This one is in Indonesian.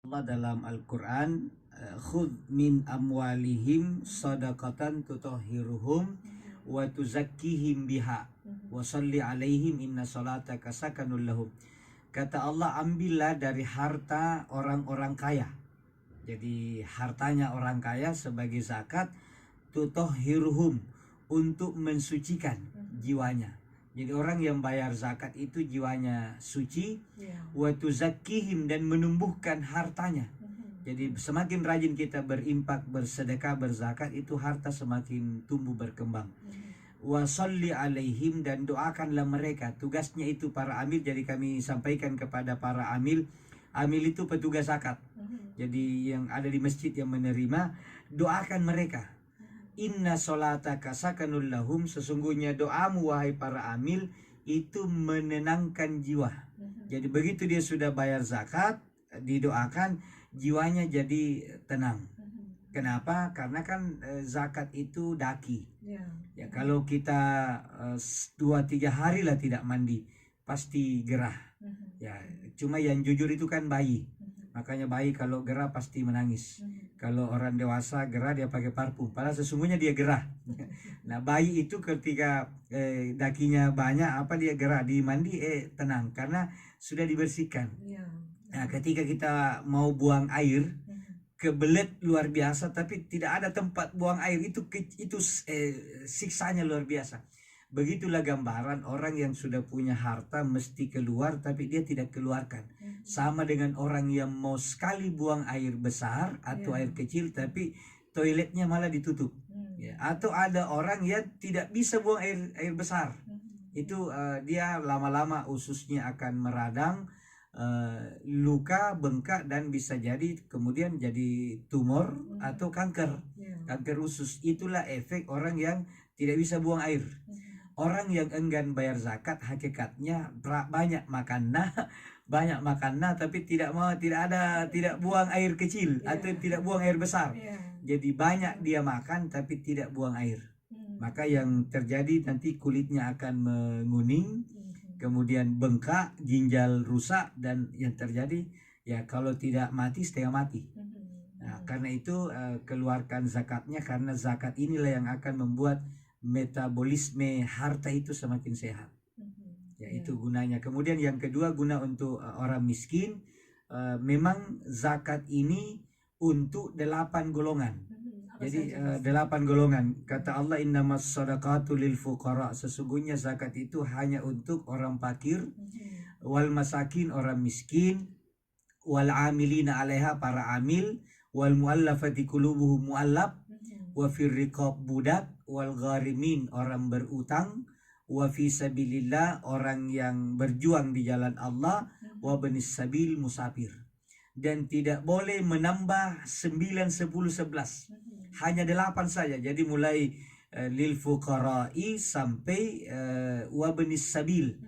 Allah dalam Al-Quran, khudh min amwalihim sadaqatan tutahhiruhum wa tuzakkihim biha wa salli alaihim inna salataka sakanul lahum. Kata Allah, ambillah dari harta orang-orang kaya. Jadi hartanya orang kaya sebagai zakat, tutahhiruhum, untuk mensucikan jiwanya. Jadi orang yang bayar zakat itu jiwanya suci, wa tuzakkihim, dan menumbuhkan hartanya. Jadi semakin rajin kita berimpak, bersedekah, berzakat, itu harta semakin tumbuh berkembang. Wa sholli alaihim, dan doakanlah mereka. Tugasnya itu para amil, jadi kami sampaikan kepada para amil. Amil itu petugas zakat. Jadi yang ada di masjid yang menerima, doakan mereka. Inna sholataka sakanul lahum, sesungguhnya doamu wahai para amil itu menenangkan jiwa. Jadi begitu dia sudah bayar zakat, didoakan, jiwanya jadi tenang. Kenapa? Karena kan zakat itu daki. Ya kalau kita 2-3 hari lah tidak mandi, pasti gerah. Ya cuma yang jujur itu kan bayi. Makanya bayi kalau gerah pasti menangis. Kalau orang dewasa gerah dia pakai parfum. Padahal sesungguhnya dia gerah. Nah bayi itu ketika dakinya banyak dia gerah, dimandi tenang karena sudah dibersihkan. Nah ketika kita mau buang air, kebelet luar biasa, tapi tidak ada tempat buang air, itu siksanya luar biasa. Begitulah gambaran orang yang sudah punya harta mesti keluar tapi dia tidak keluarkan. Sama dengan orang yang mau sekali buang air besar atau air kecil tapi toiletnya malah ditutup. Atau ada orang yang tidak bisa buang air besar. Itu dia lama-lama ususnya akan meradang, luka, bengkak, dan bisa jadi kemudian jadi tumor atau kanker. Kanker usus. Itulah efek orang yang tidak bisa buang air. Orang yang enggan bayar zakat hakikatnya banyak makan tapi tidak buang air kecil atau tidak buang air besar. Jadi banyak dia makan tapi tidak buang air. Maka yang terjadi nanti kulitnya akan menguning, kemudian bengkak, ginjal rusak, dan yang terjadi ya kalau tidak mati setengah mati. Nah, karena itu keluarkan zakatnya, karena zakat inilah yang akan membuat metabolisme harta itu semakin sehat. Ya itu gunanya. Kemudian yang kedua, guna untuk orang miskin. Memang zakat ini untuk 8 golongan. Jadi 8 golongan. Kata Allah, innamas shadaqatu lil fuqara, sesungguhnya zakat itu hanya untuk orang fakir, wal masakin, orang miskin, wal amilina 'alaiha, para amil, wal muallafati qulubuhum, muallaf, wa fir riqab, budak, wal gharimin, orang berutang, wa fi sabilillah, orang yang berjuang di jalan Allah, wa banis sabil, musafir. Dan tidak boleh menambah 9, 10, 11. Hanya 8 saja. Jadi mulai lil fuqara'i sampai wa banis sabil.